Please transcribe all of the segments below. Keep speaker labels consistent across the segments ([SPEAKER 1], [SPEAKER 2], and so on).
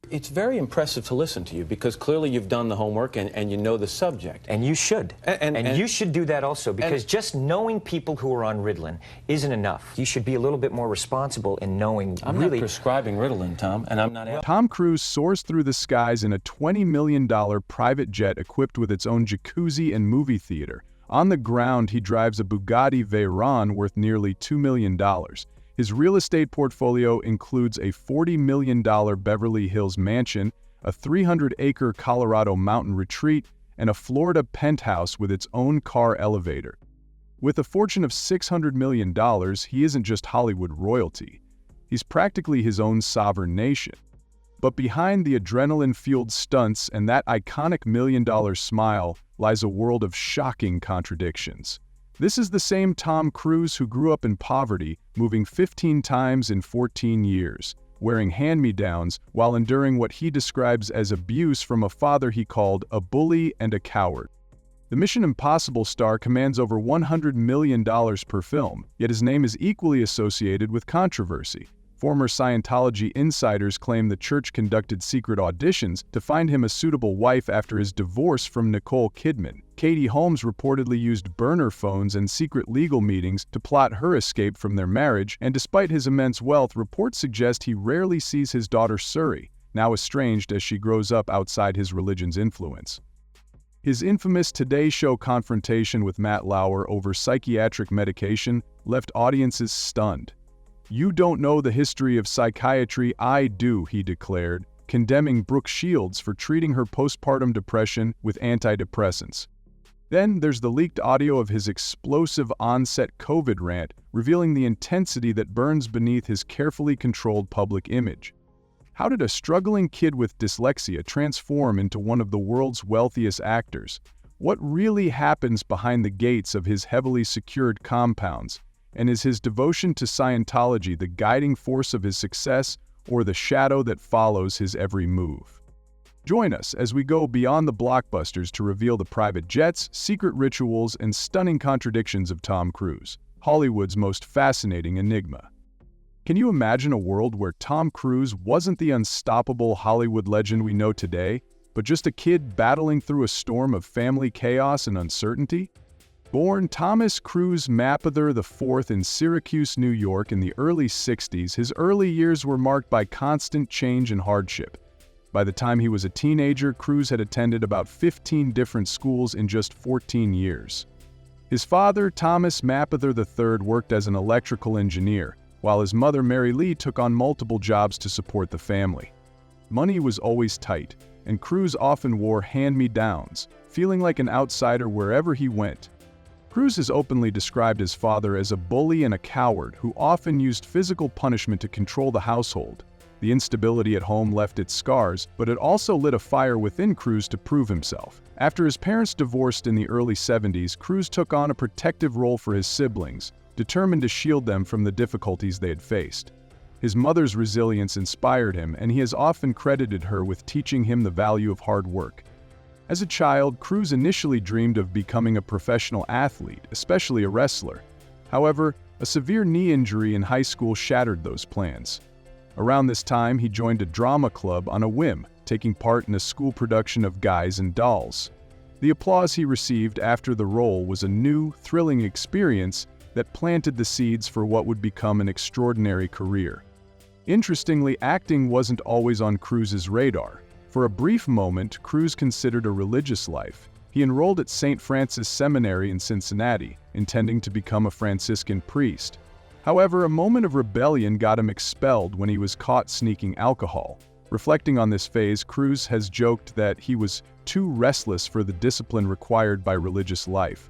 [SPEAKER 1] It's very impressive to listen to you because clearly you've done the homework and you know the subject.
[SPEAKER 2] And you should. And you should do that also, because just knowing people who are on Ritalin isn't enough. You should be a little bit more responsible in knowing
[SPEAKER 1] I'm not prescribing Ritalin, Tom, and I'm not...
[SPEAKER 3] Tom Cruise soars through the skies in a $20 million private jet equipped with its own jacuzzi and movie theater. On the ground, he drives a Bugatti Veyron worth nearly $2 million. His real estate portfolio includes a $40 million Beverly Hills mansion, a 300-acre Colorado mountain retreat, and a Florida penthouse with its own car elevator. With a fortune of $600 million, he isn't just Hollywood royalty. He's practically his own sovereign nation. But behind the adrenaline-fueled stunts and that iconic million-dollar smile lies a world of shocking contradictions. This is the same Tom Cruise who grew up in poverty, moving 15 times in 14 years, wearing hand-me-downs while enduring what he describes as abuse from a father he called a bully and a coward. The Mission Impossible star commands over $100 million per film, yet his name is equally associated with controversy. Former Scientology insiders claim the church conducted secret auditions to find him a suitable wife after his divorce from Nicole Kidman. Katie Holmes reportedly used burner phones and secret legal meetings to plot her escape from their marriage, and despite his immense wealth, reports suggest he rarely sees his daughter Suri, now estranged as she grows up outside his religion's influence. His infamous Today Show confrontation with Matt Lauer over psychiatric medication left audiences stunned. "You don't know the history of psychiatry, I do," he declared, condemning Brooke Shields for treating her postpartum depression with antidepressants. Then there's the leaked audio of his explosive onset COVID rant, revealing the intensity that burns beneath his carefully controlled public image. How did a struggling kid with dyslexia transform into one of the world's wealthiest actors? What really happens behind the gates of his heavily secured compounds? And is his devotion to Scientology the guiding force of his success, or the shadow that follows his every move? Join us as we go beyond the blockbusters to reveal the private jets, secret rituals, and stunning contradictions of Tom Cruise, Hollywood's most fascinating enigma. Can you imagine a world where Tom Cruise wasn't the unstoppable Hollywood legend we know today, but just a kid battling through a storm of family chaos and uncertainty? Born Thomas Cruise Mapother IV in Syracuse, New York in the early 60s, his early years were marked by constant change and hardship. By the time he was a teenager, Cruise had attended about 15 different schools in just 14 years. His father, Thomas Mapother III, worked as an electrical engineer, while his mother, Mary Lee, took on multiple jobs to support the family. Money was always tight, and Cruise often wore hand-me-downs, feeling like an outsider wherever he went. Cruise has openly described his father as a bully and a coward who often used physical punishment to control the household. The instability at home left its scars, but it also lit a fire within Cruise to prove himself. After his parents divorced in the early 70s, Cruise took on a protective role for his siblings, determined to shield them from the difficulties they had faced. His mother's resilience inspired him, and he has often credited her with teaching him the value of hard work. As a child, Cruise initially dreamed of becoming a professional athlete, especially a wrestler. However, a severe knee injury in high school shattered those plans. Around this time, he joined a drama club on a whim, taking part in a school production of Guys and Dolls. The applause he received after the role was a new, thrilling experience that planted the seeds for what would become an extraordinary career. Interestingly, acting wasn't always on Cruise's radar. For a brief moment, Cruise considered a religious life. He enrolled at St. Francis Seminary in Cincinnati, intending to become a Franciscan priest. However, a moment of rebellion got him expelled when he was caught sneaking alcohol. Reflecting on this phase, Cruise has joked that he was too restless for the discipline required by religious life.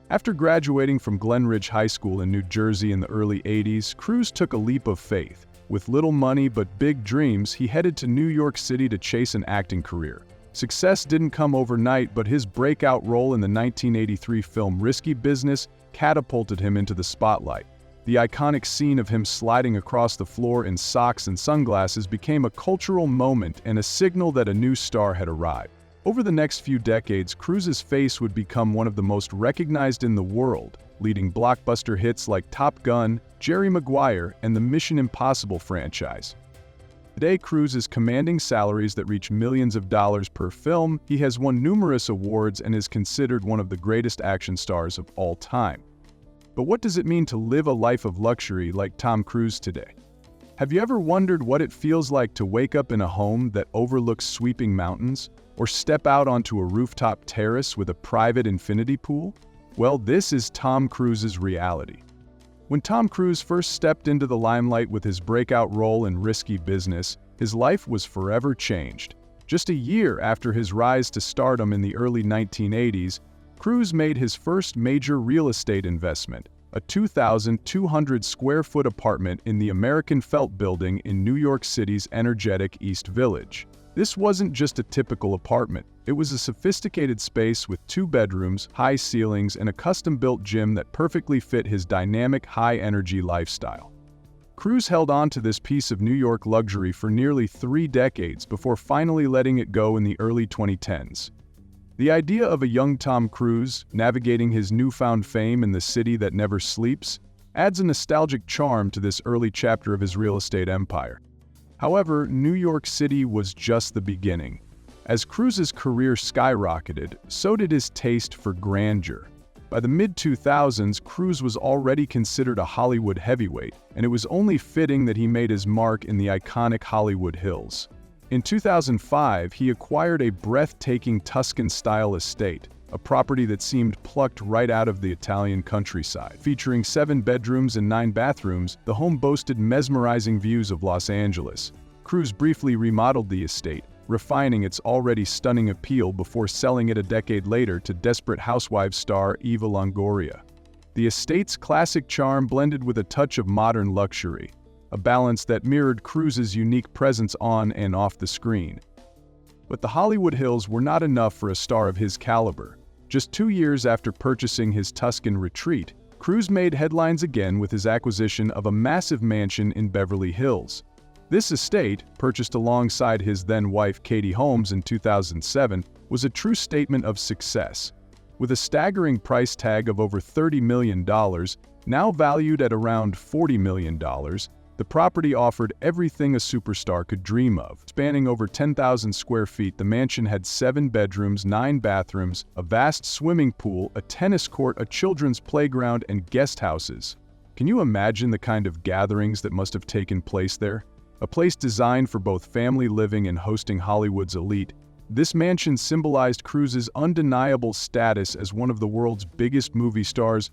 [SPEAKER 3] After graduating from Glenridge High School in New Jersey in the early 80s, Cruise took a leap of faith. With little money but big dreams, he headed to New York City to chase an acting career. Success didn't come overnight, but his breakout role in the 1983 film Risky Business catapulted him into the spotlight. The iconic scene of him sliding across the floor in socks and sunglasses became a cultural moment and a signal that a new star had arrived. Over the next few decades, Cruise's face would become one of the most recognized in the world, leading blockbuster hits like Top Gun, Jerry Maguire, and the Mission Impossible franchise. The Today, Cruise is commanding salaries that reach millions of dollars per film. He has won numerous awards and is considered one of the greatest action stars of all time. But what does it mean to live a life of luxury like Tom Cruise today? Have you ever wondered what it feels like to wake up in a home that overlooks sweeping mountains, or step out onto a rooftop terrace with a private infinity pool? Well, this is Tom Cruise's reality. When Tom Cruise first stepped into the limelight with his breakout role in Risky Business, his life was forever changed. Just a year after his rise to stardom in the early 1980s, Cruise made his first major real estate investment, a 2,200-square-foot apartment in the American Felt Building in New York City's energetic East Village. This wasn't just a typical apartment. It was a sophisticated space with 2 bedrooms, high ceilings, and a custom-built gym that perfectly fit his dynamic, high-energy lifestyle. Cruise held on to this piece of New York luxury for nearly 3 decades before finally letting it go in the early 2010s. The idea of a young Tom Cruise navigating his newfound fame in the city that never sleeps adds a nostalgic charm to this early chapter of his real estate empire. However, New York City was just the beginning. As Cruise's career skyrocketed, so did his taste for grandeur. By the mid-2000s, Cruise was already considered a Hollywood heavyweight, and it was only fitting that he made his mark in the iconic Hollywood Hills. In 2005, he acquired a breathtaking Tuscan-style estate, a property that seemed plucked right out of the Italian countryside. Featuring 7 bedrooms and 9 bathrooms, the home boasted mesmerizing views of Los Angeles. Cruise briefly remodeled the estate, refining its already stunning appeal before selling it a decade later to Desperate Housewives star Eva Longoria. The estate's classic charm blended with a touch of modern luxury, a balance that mirrored Cruise's unique presence on and off the screen. But the Hollywood Hills were not enough for a star of his caliber. Just 2 years after purchasing his Tuscan retreat, Cruise made headlines again with his acquisition of a massive mansion in Beverly Hills. This estate, purchased alongside his then-wife Katie Holmes in 2007, was a true statement of success. With a staggering price tag of over $30 million, now valued at around $40 million, the property offered everything a superstar could dream of. Spanning over 10,000 square feet, the mansion had 7 bedrooms, 9 bathrooms, a vast swimming pool, a tennis court, a children's playground, and guest houses. Can you imagine the kind of gatherings that must have taken place there? A place designed for both family living and hosting Hollywood's elite, this mansion symbolized Cruise's undeniable status as one of the world's biggest movie stars.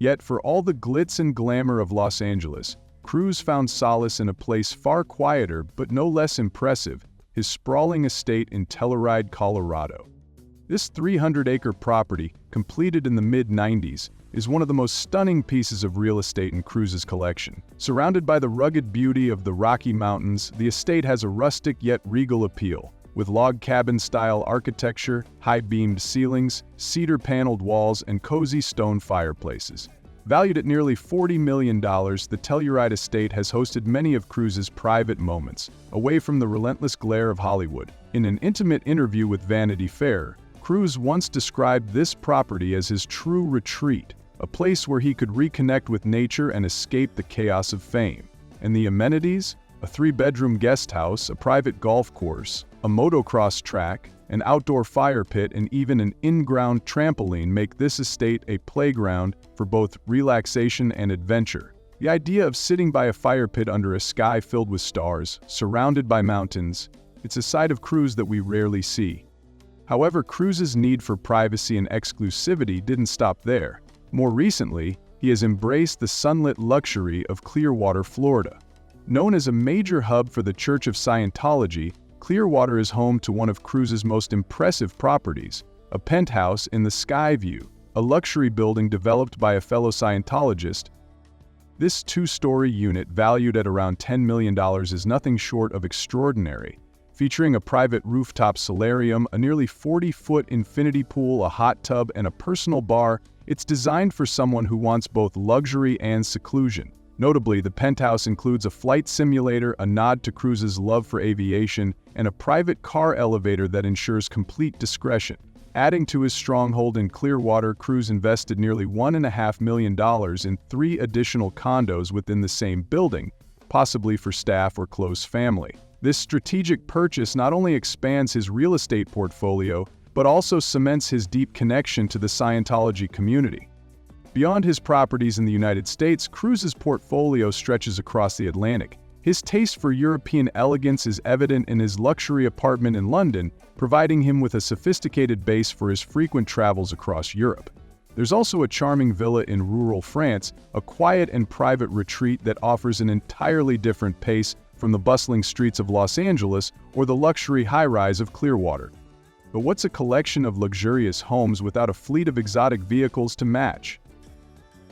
[SPEAKER 3] Yet, for all the glitz and glamour of Los Angeles, Cruise found solace in a place far quieter but no less impressive, his sprawling estate in Telluride, Colorado. This 300-acre property, completed in the mid-90s, is one of the most stunning pieces of real estate in Cruise's collection. Surrounded by the rugged beauty of the Rocky Mountains, the estate has a rustic yet regal appeal, with log cabin-style architecture, high-beamed ceilings, cedar-paneled walls, and cozy stone fireplaces. Valued at nearly $40 million, the Telluride estate has hosted many of Cruise's private moments, away from the relentless glare of Hollywood. In an intimate interview with Vanity Fair, Cruise once described this property as his true retreat, a place where he could reconnect with nature and escape the chaos of fame. And the amenities? A 3-bedroom guest house, a private golf course, a motocross track, an outdoor fire pit, and even an in-ground trampoline make this estate a playground for both relaxation and adventure. The idea of sitting by a fire pit under a sky filled with stars, surrounded by mountains, it's a side of Cruise that we rarely see. However, Cruise's need for privacy and exclusivity didn't stop there. More recently, he has embraced the sunlit luxury of Clearwater, Florida. Known as a major hub for the Church of Scientology, Clearwater is home to one of Cruise's most impressive properties, a penthouse in the Skyview, a luxury building developed by a fellow Scientologist. This 2-story unit, valued at around $10 million, is nothing short of extraordinary. Featuring a private rooftop solarium, a nearly 40-foot infinity pool, a hot tub, and a personal bar, it's designed for someone who wants both luxury and seclusion. Notably, the penthouse includes a flight simulator, a nod to Cruise's love for aviation, and a private car elevator that ensures complete discretion. Adding to his stronghold in Clearwater, Cruise invested nearly $1.5 million in 3 additional condos within the same building, possibly for staff or close family. This strategic purchase not only expands his real estate portfolio, but also cements his deep connection to the Scientology community. Beyond his properties in the United States, Cruise's portfolio stretches across the Atlantic. His taste for European elegance is evident in his luxury apartment in London, providing him with a sophisticated base for his frequent travels across Europe. There's also a charming villa in rural France, a quiet and private retreat that offers an entirely different pace from the bustling streets of Los Angeles or the luxury high-rise of Clearwater. But what's a collection of luxurious homes without a fleet of exotic vehicles to match?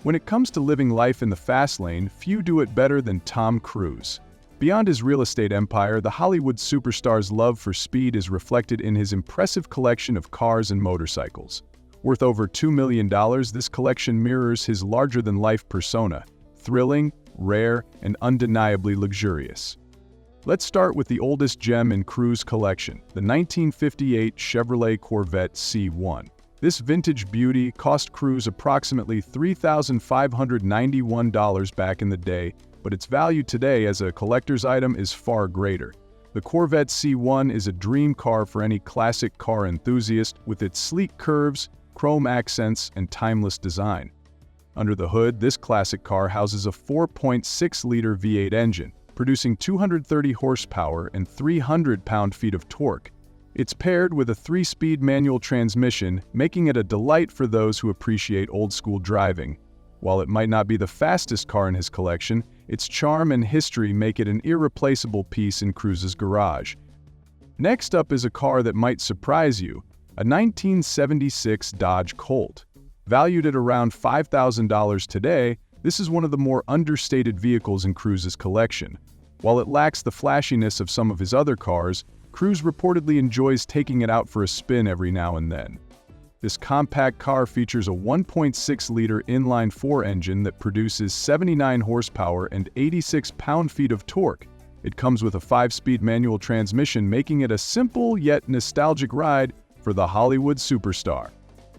[SPEAKER 3] When it comes to living life in the fast lane, few do it better than Tom Cruise. Beyond his real estate empire, the Hollywood superstar's love for speed is reflected in his impressive collection of cars and motorcycles. Worth over $2 million, this collection mirrors his larger-than-life persona, thrilling, rare, and undeniably luxurious. Let's start with the oldest gem in Cruise collection, the 1958 Chevrolet Corvette C1. This vintage beauty cost Cruise approximately $3,591 back in the day, but its value today as a collector's item is far greater. The Corvette C1 is a dream car for any classic car enthusiast, with its sleek curves, chrome accents, and timeless design. Under the hood, this classic car houses a 4.6-liter V8 engine, producing 230 horsepower and 300 pound-feet of torque. It's paired with a 3-speed manual transmission, making it a delight for those who appreciate old-school driving. While it might not be the fastest car in his collection, its charm and history make it an irreplaceable piece in Cruise's garage. Next up is a car that might surprise you, a 1976 Dodge Colt. Valued at around $5,000 today, this is one of the more understated vehicles in Cruise's collection. While it lacks the flashiness of some of his other cars, Cruise reportedly enjoys taking it out for a spin every now and then. This compact car features a 1.6-liter inline-4 engine that produces 79 horsepower and 86 pound-feet of torque. It comes with a 5-speed manual transmission, making it a simple yet nostalgic ride for the Hollywood superstar.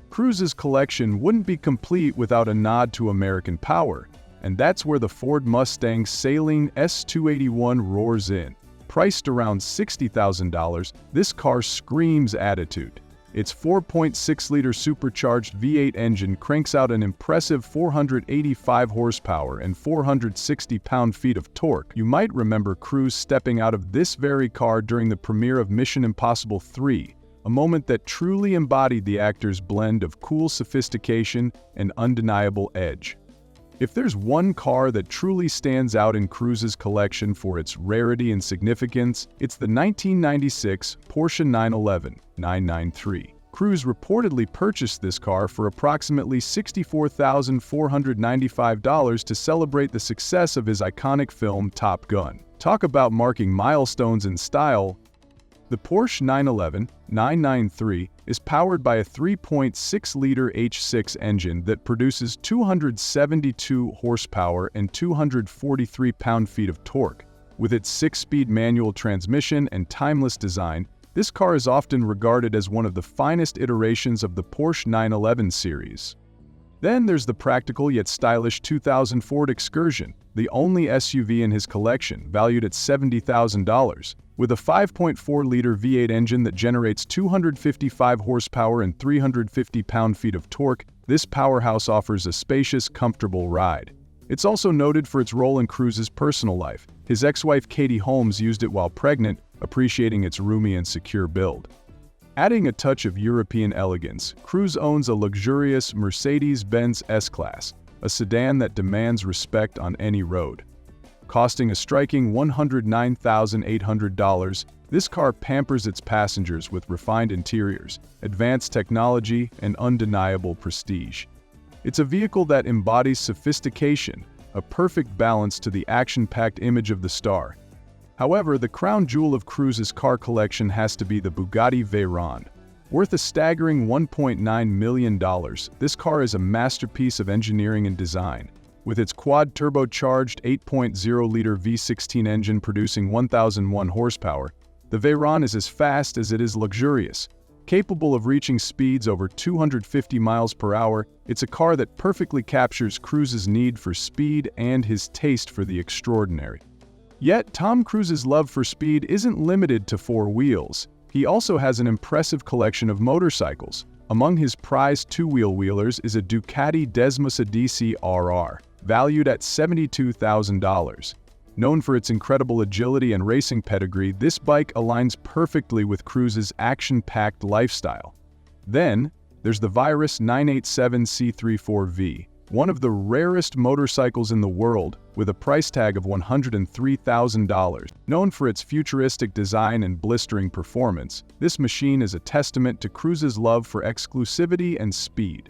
[SPEAKER 3] Cruise's collection wouldn't be complete without a nod to American power, and that's where the Ford Mustang Saleen S281 roars in. Priced around $60,000, this car screams attitude. Its 4.6-liter supercharged V8 engine cranks out an impressive 485 horsepower and 460 pound-feet of torque. You might remember Cruise stepping out of this very car during the premiere of Mission Impossible 3, a moment that truly embodied the actor's blend of cool sophistication and undeniable edge. If there's one car that truly stands out in Cruise's collection for its rarity and significance, it's the 1996 Porsche 911 993. Cruise reportedly purchased this car for approximately $64,495 to celebrate the success of his iconic film Top Gun. Talk about marking milestones in style. The Porsche 911 993 is powered by a 3.6-liter H6 engine that produces 272 horsepower and 243 pound-feet of torque. With its 6-speed manual transmission and timeless design, this car is often regarded as one of the finest iterations of the Porsche 911 series. Then there's the practical yet stylish 2000 Ford Excursion, the only SUV in his collection, valued at $70,000. With a 5.4-liter V8 engine that generates 255 horsepower and 350 pound-feet of torque, this powerhouse offers a spacious, comfortable ride. It's also noted for its role in Cruise's personal life. His ex-wife Katie Holmes used it while pregnant, appreciating its roomy and secure build. Adding a touch of European elegance, Cruise owns a luxurious Mercedes-Benz S-Class, a sedan that demands respect on any road. Costing a striking $109,800, this car pampers its passengers with refined interiors, advanced technology, and undeniable prestige. It's a vehicle that embodies sophistication, a perfect balance to the action-packed image of the star. However, the crown jewel of Cruise's car collection has to be the Bugatti Veyron. Worth a staggering $1.9 million, this car is a masterpiece of engineering and design. With its quad-turbocharged 8.0-liter V16 engine producing 1,001 horsepower, the Veyron is as fast as it is luxurious. Capable of reaching speeds over 250 miles per hour, it's a car that perfectly captures Cruise's need for speed and his taste for the extraordinary. Yet, Tom Cruise's love for speed isn't limited to four wheels. He also has an impressive collection of motorcycles. Among his prized two-wheel wheelers is a Ducati Desmosedici RR, valued at $72,000. Known for its incredible agility and racing pedigree, this bike aligns perfectly with Cruise's action-packed lifestyle. Then, there's the Virus 987 C34V, one of the rarest motorcycles in the world, with a price tag of $103,000. Known for its futuristic design and blistering performance, this machine is a testament to Cruise's love for exclusivity and speed.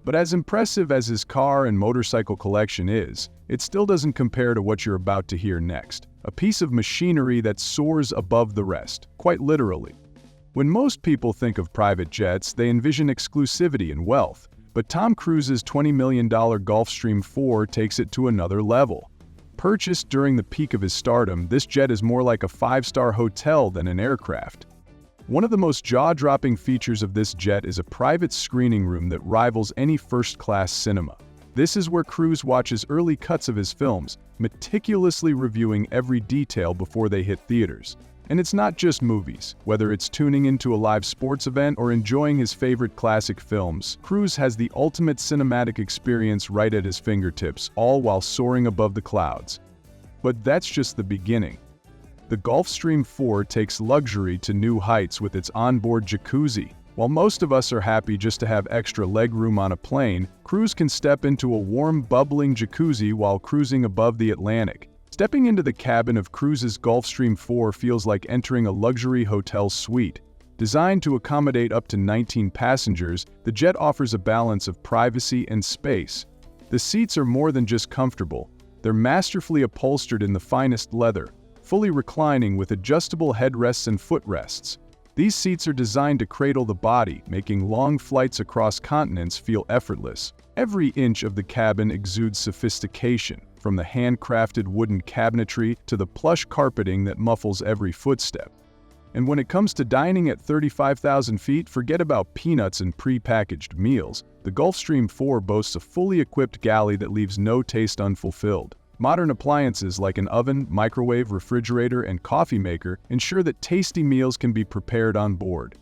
[SPEAKER 3] But as impressive as his car and motorcycle collection is, it still doesn't compare to what you're about to hear next. A piece of machinery that soars above the rest, quite literally. When most people think of private jets, they envision exclusivity and wealth. But Tom Cruise's $20 million Gulfstream IV takes it to another level. Purchased during the peak of his stardom, this jet is more like a five-star hotel than an aircraft. One of the most jaw-dropping features of this jet is a private screening room that rivals any first-class cinema. This is where Cruise watches early cuts of his films, meticulously reviewing every detail before they hit theaters. And it's not just movies. Whether it's tuning into a live sports event or enjoying his favorite classic films, Cruise has the ultimate cinematic experience right at his fingertips, all while soaring above the clouds. But that's just the beginning. The Gulfstream IV takes luxury to new heights with its onboard jacuzzi. While most of us are happy just to have extra legroom on a plane, Cruise can step into a warm, bubbling jacuzzi while cruising above the Atlantic. Stepping into the cabin of Cruise's Gulfstream IV feels like entering a luxury hotel suite. Designed to accommodate up to 19 passengers, the jet offers a balance of privacy and space. The seats are more than just comfortable. They're masterfully upholstered in the finest leather, fully reclining with adjustable headrests and footrests. These seats are designed to cradle the body, making long flights across continents feel effortless. Every inch of the cabin exudes sophistication, from the handcrafted wooden cabinetry to the plush carpeting that muffles every footstep. And when it comes to dining at 35,000 feet, forget about peanuts and pre-packaged meals. The Gulfstream IV boasts a fully equipped galley that leaves no taste unfulfilled. Modern appliances like an oven, microwave, refrigerator, and coffee maker ensure that tasty meals can be prepared on board.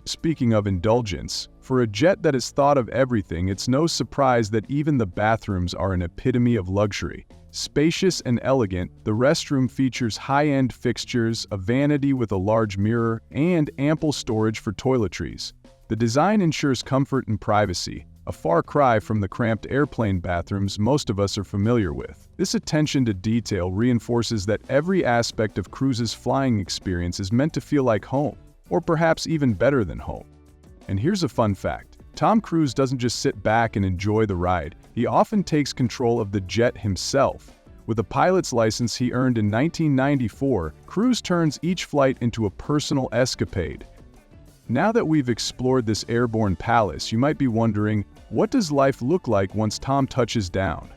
[SPEAKER 3] Speaking of indulgence, for a jet that has thought of everything, it's no surprise that even the bathrooms are an epitome of luxury. Spacious and elegant, the restroom features high-end fixtures, a vanity with a large mirror, and ample storage for toiletries. The design ensures comfort and privacy, a far cry from the cramped airplane bathrooms most of us are familiar with. This attention to detail reinforces that every aspect of Cruise's flying experience is meant to feel like home, or perhaps even better than home. And here's a fun fact. Tom Cruise doesn't just sit back and enjoy the ride. He often takes control of the jet himself. With a pilot's license he earned in 1994, Cruise turns each flight into a personal escapade. Now that we've explored this airborne palace, you might be wondering, what does life look like once Tom touches down?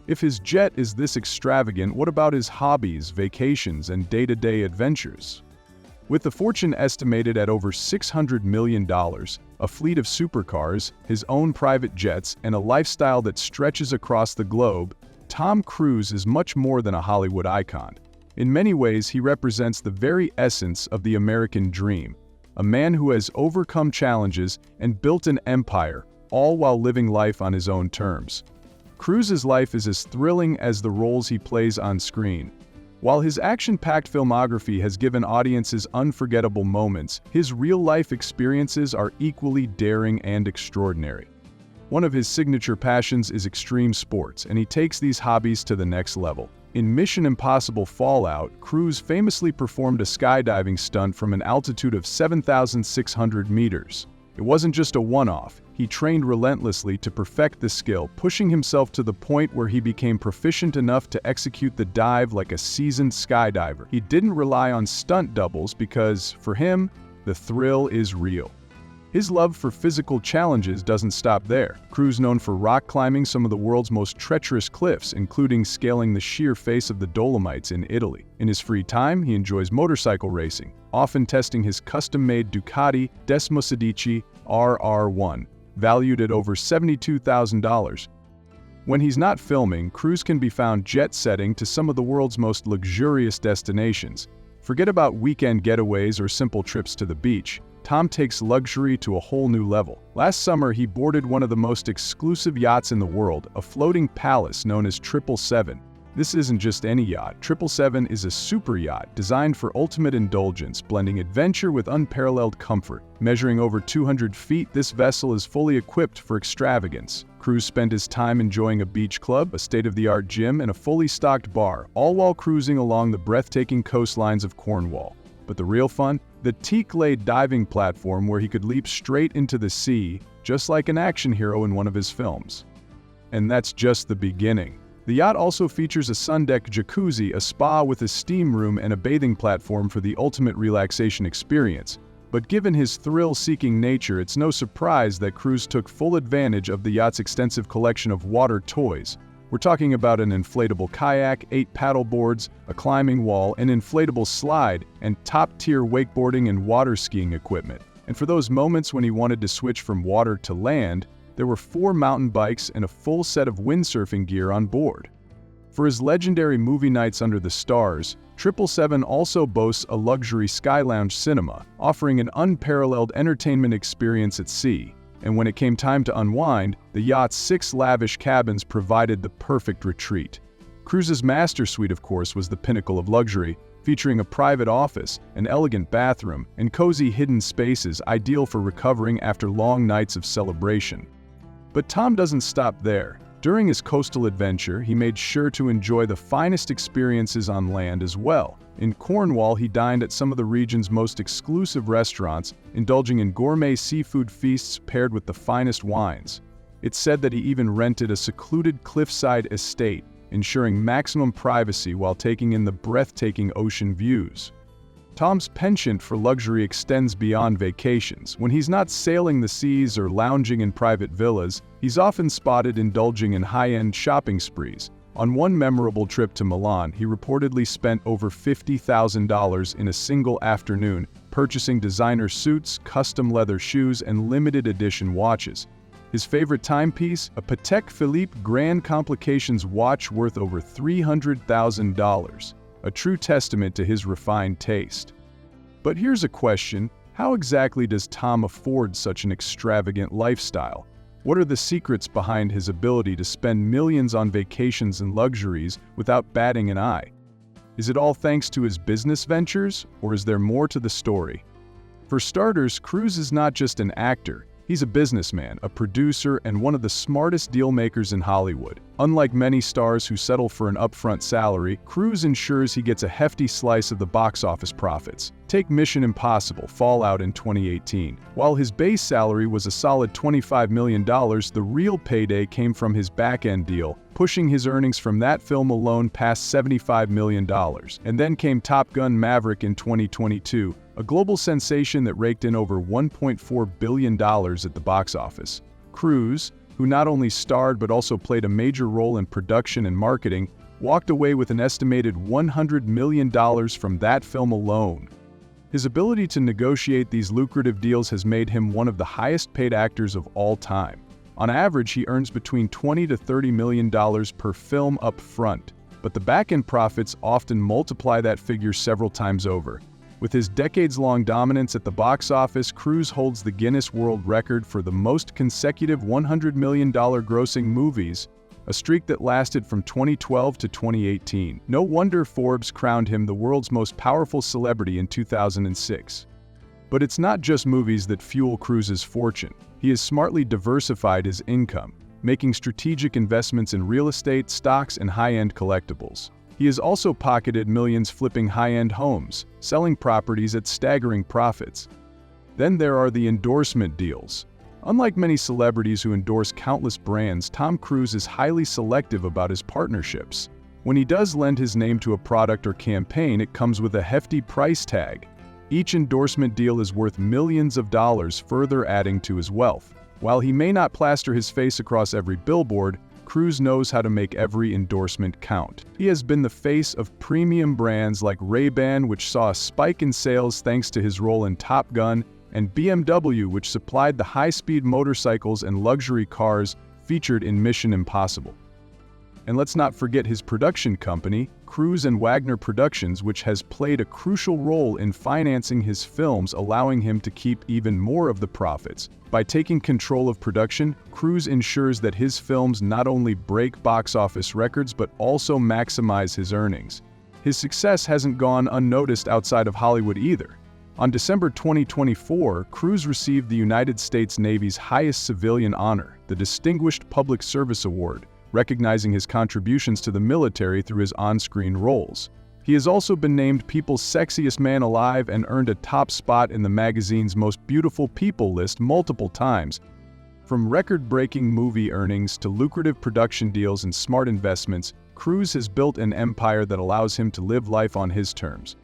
[SPEAKER 3] If his jet is this extravagant, what about his hobbies, vacations, and day-to-day adventures? With a fortune estimated at over $600 million, a fleet of supercars, his own private jets, and a lifestyle that stretches across the globe, Tom Cruise is much more than a Hollywood icon. In many ways, he represents the very essence of the American dream, a man who has overcome challenges and built an empire, all while living life on his own terms. Cruise's life is as thrilling as the roles he plays on screen. While his action-packed filmography has given audiences unforgettable moments, his real-life experiences are equally daring and extraordinary. One of his signature passions is extreme sports, and he takes these hobbies to the next level. In Mission Impossible Fallout, Cruise famously performed a skydiving stunt from an altitude of 7,600 meters. It wasn't just a one-off. He trained relentlessly to perfect the skill, pushing himself to the point where he became proficient enough to execute the dive like a seasoned skydiver. He didn't rely on stunt doubles because, for him, the thrill is real. His love for physical challenges doesn't stop there. Cruise, known for rock climbing some of the world's most treacherous cliffs, including scaling the sheer face of the Dolomites in Italy. In his free time, he enjoys motorcycle racing, often testing his custom-made Ducati Desmosedici RR1, valued at over $72,000. When he's not filming, Cruise can be found jet-setting to some of the world's most luxurious destinations. Forget about weekend getaways or simple trips to the beach. Tom takes luxury to a whole new level. Last summer, he boarded one of the most exclusive yachts in the world, a floating palace known as 777. This isn't just any yacht. 777 is a super yacht designed for ultimate indulgence, blending adventure with unparalleled comfort. Measuring over 200 feet, this vessel is fully equipped for extravagance. Cruise spent his time enjoying a beach club, a state-of-the-art gym, and a fully stocked bar, all while cruising along the breathtaking coastlines of Cornwall. But the real fun? The teak-laid diving platform where he could leap straight into the sea, just like an action hero in one of his films. And that's just the beginning. The yacht also features a sundeck jacuzzi, a spa with a steam room, and a bathing platform for the ultimate relaxation experience. But given his thrill-seeking nature, it's no surprise that Cruise took full advantage of the yacht's extensive collection of water toys. We're talking about an inflatable kayak, 8 paddle boards, a climbing wall, an inflatable slide, and top-tier wakeboarding and water skiing equipment. And for those moments when he wanted to switch from water to land, there were 4 mountain bikes and a full set of windsurfing gear on board. For his legendary movie nights under the stars, 777 also boasts a luxury Sky Lounge cinema, offering an unparalleled entertainment experience at sea. And when it came time to unwind, the yacht's 6 lavish cabins provided the perfect retreat. Cruise's master suite, of course, was the pinnacle of luxury, featuring a private office, an elegant bathroom, and cozy hidden spaces ideal for recovering after long nights of celebration. But Tom doesn't stop there. During his coastal adventure, he made sure to enjoy the finest experiences on land as well. In Cornwall, he dined at some of the region's most exclusive restaurants, indulging in gourmet seafood feasts paired with the finest wines. It's said that he even rented a secluded cliffside estate, ensuring maximum privacy while taking in the breathtaking ocean views. Tom's penchant for luxury extends beyond vacations. When he's not sailing the seas or lounging in private villas, he's often spotted indulging in high-end shopping sprees. On one memorable trip to Milan, he reportedly spent over $50,000 in a single afternoon, purchasing designer suits, custom leather shoes, and limited edition watches. His favorite timepiece? A Patek Philippe Grand Complications watch worth over $300,000. A true testament to his refined taste. But here's a question: how exactly does Tom afford such an extravagant lifestyle? What are the secrets behind his ability to spend millions on vacations and luxuries without batting an eye? Is it all thanks to his business ventures, or is there more to the story? For starters, Cruise is not just an actor. He's a businessman, a producer, and one of the smartest deal-makers in Hollywood. Unlike many stars who settle for an upfront salary, Cruise ensures he gets a hefty slice of the box office profits. Take Mission Impossible: Fallout in 2018. While his base salary was a solid $25 million, the real payday came from his back-end deal, pushing his earnings from that film alone past $75 million. And then came Top Gun: Maverick in 2022, a global sensation that raked in over $1.4 billion at the box office. Cruise, who not only starred but also played a major role in production and marketing, walked away with an estimated $100 million from that film alone. His ability to negotiate these lucrative deals has made him one of the highest-paid actors of all time. On average, he earns between $20 to $30 million per film up front, but the back-end profits often multiply that figure several times over. With his decades-long dominance at the box office, Cruise holds the Guinness World Record for the most consecutive $100 million grossing movies, a streak that lasted from 2012 to 2018. No wonder Forbes crowned him the world's most powerful celebrity in 2006. But it's not just movies that fuel Cruise's fortune. He has smartly diversified his income, making strategic investments in real estate, stocks, and high-end collectibles. He has also pocketed millions flipping high-end homes, selling properties at staggering profits. Then there are the endorsement deals. Unlike many celebrities who endorse countless brands, Tom Cruise is highly selective about his partnerships. When he does lend his name to a product or campaign, it comes with a hefty price tag. Each endorsement deal is worth millions of dollars, further adding to his wealth. While he may not plaster his face across every billboard, Cruise knows how to make every endorsement count. He has been the face of premium brands like Ray-Ban, which saw a spike in sales thanks to his role in Top Gun, and BMW, which supplied the high-speed motorcycles and luxury cars featured in Mission Impossible. And let's not forget his production company, Cruise and Wagner Productions, which has played a crucial role in financing his films, allowing him to keep even more of the profits. By taking control of production, Cruise ensures that his films not only break box office records but also maximize his earnings. His success hasn't gone unnoticed outside of Hollywood either. On December 2024, Cruise received the United States Navy's highest civilian honor, the Distinguished Public Service Award, recognizing his contributions to the military through his on-screen roles. He has also been named People's Sexiest Man Alive and earned a top spot in the magazine's Most Beautiful People list multiple times. From record-breaking movie earnings to lucrative production deals and smart investments, Cruise has built an empire that allows him to live life on his terms.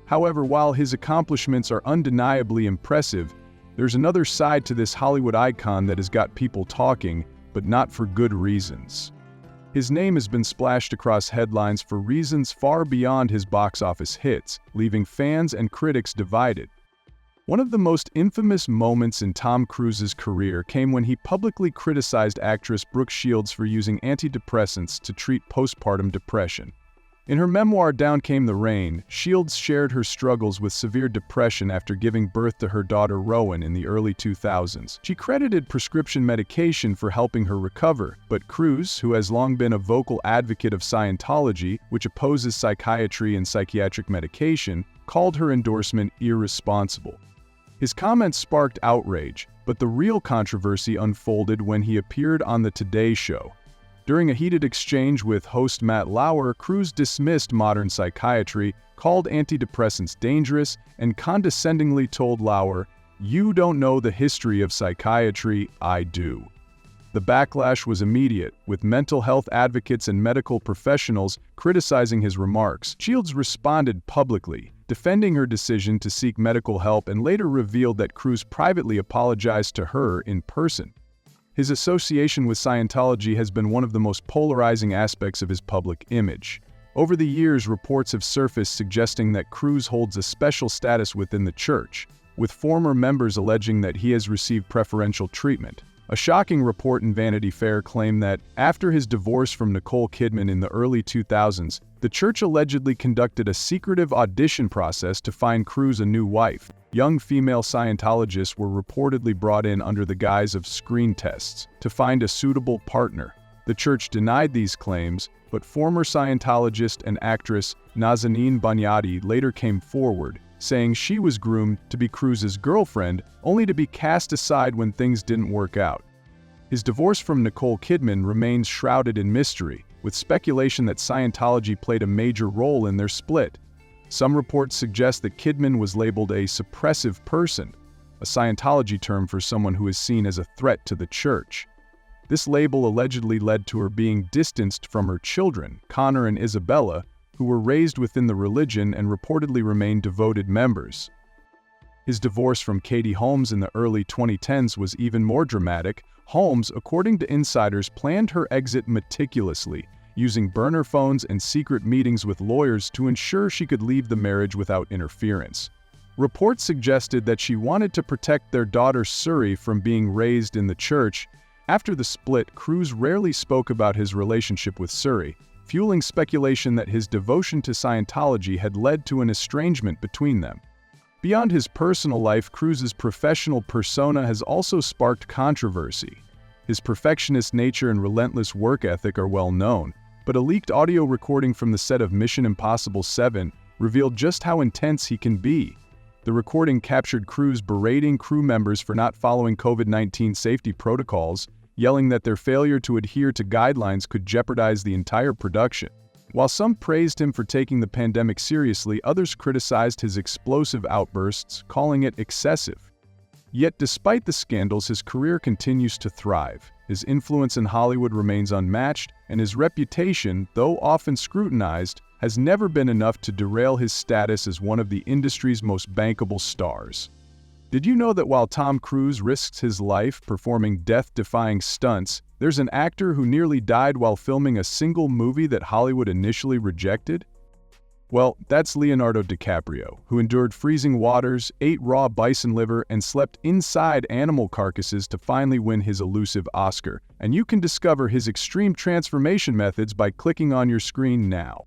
[SPEAKER 3] However, while his accomplishments are undeniably impressive, there's another side to this Hollywood icon that has got people talking, but not for good reasons. His name has been splashed across headlines for reasons far beyond his box office hits, leaving fans and critics divided. One of the most infamous moments in Tom Cruise's career came when he publicly criticized actress Brooke Shields for using antidepressants to treat postpartum depression. In her memoir Down Came the Rain, Shields shared her struggles with severe depression after giving birth to her daughter Rowan in the early 2000s. She credited prescription medication for helping her recover, but Cruise, who has long been a vocal advocate of Scientology, which opposes psychiatry and psychiatric medication, called her endorsement irresponsible. His comments sparked outrage, but the real controversy unfolded when he appeared on The Today Show. During a heated exchange with host Matt Lauer, Cruise dismissed modern psychiatry, called antidepressants dangerous, and condescendingly told Lauer, "You don't know the history of psychiatry, I do." The backlash was immediate, with mental health advocates and medical professionals criticizing his remarks. Shields responded publicly, defending her decision to seek medical help, and later revealed that Cruise privately apologized to her in person. His association with Scientology has been one of the most polarizing aspects of his public image. Over the years, reports have surfaced suggesting that Cruise holds a special status within the church, with former members alleging that he has received preferential treatment. A shocking report in Vanity Fair claimed that, after his divorce from Nicole Kidman in the early 2000s, the church allegedly conducted a secretive audition process to find Cruise a new wife. Young female Scientologists were reportedly brought in under the guise of screen tests to find a suitable partner. The church denied these claims, but former Scientologist and actress Nazanin Boniadi later came forward, saying she was groomed to be Cruise's girlfriend, only to be cast aside when things didn't work out. His divorce from Nicole Kidman remains shrouded in mystery, with speculation that Scientology played a major role in their split. Some reports suggest that Kidman was labeled a suppressive person, a Scientology term for someone who is seen as a threat to the church. This label allegedly led to her being distanced from her children, Connor and Isabella, who were raised within the religion and reportedly remained devoted members. His divorce from Katie Holmes in the early 2010s was even more dramatic. Holmes, according to insiders, planned her exit meticulously, using burner phones and secret meetings with lawyers to ensure she could leave the marriage without interference. Reports suggested that she wanted to protect their daughter Suri from being raised in the church. After the split, Cruise rarely spoke about his relationship with Suri, fueling speculation that his devotion to Scientology had led to an estrangement between them. Beyond his personal life, Cruise's professional persona has also sparked controversy. His perfectionist nature and relentless work ethic are well known, but a leaked audio recording from the set of Mission Impossible 7 revealed just how intense he can be. The recording captured Cruise berating crew members for not following COVID-19 safety protocols, yelling that their failure to adhere to guidelines could jeopardize the entire production. While some praised him for taking the pandemic seriously, others criticized his explosive outbursts, calling it excessive. Yet despite the scandals, his career continues to thrive. His influence in Hollywood remains unmatched, and his reputation, though often scrutinized, has never been enough to derail his status as one of the industry's most bankable stars. Did you know that while Tom Cruise risks his life performing death-defying stunts, there's an actor who nearly died while filming a single movie that Hollywood initially rejected? Well, that's Leonardo DiCaprio, who endured freezing waters, ate raw bison liver, and slept inside animal carcasses to finally win his elusive Oscar. And you can discover his extreme transformation methods by clicking on your screen now.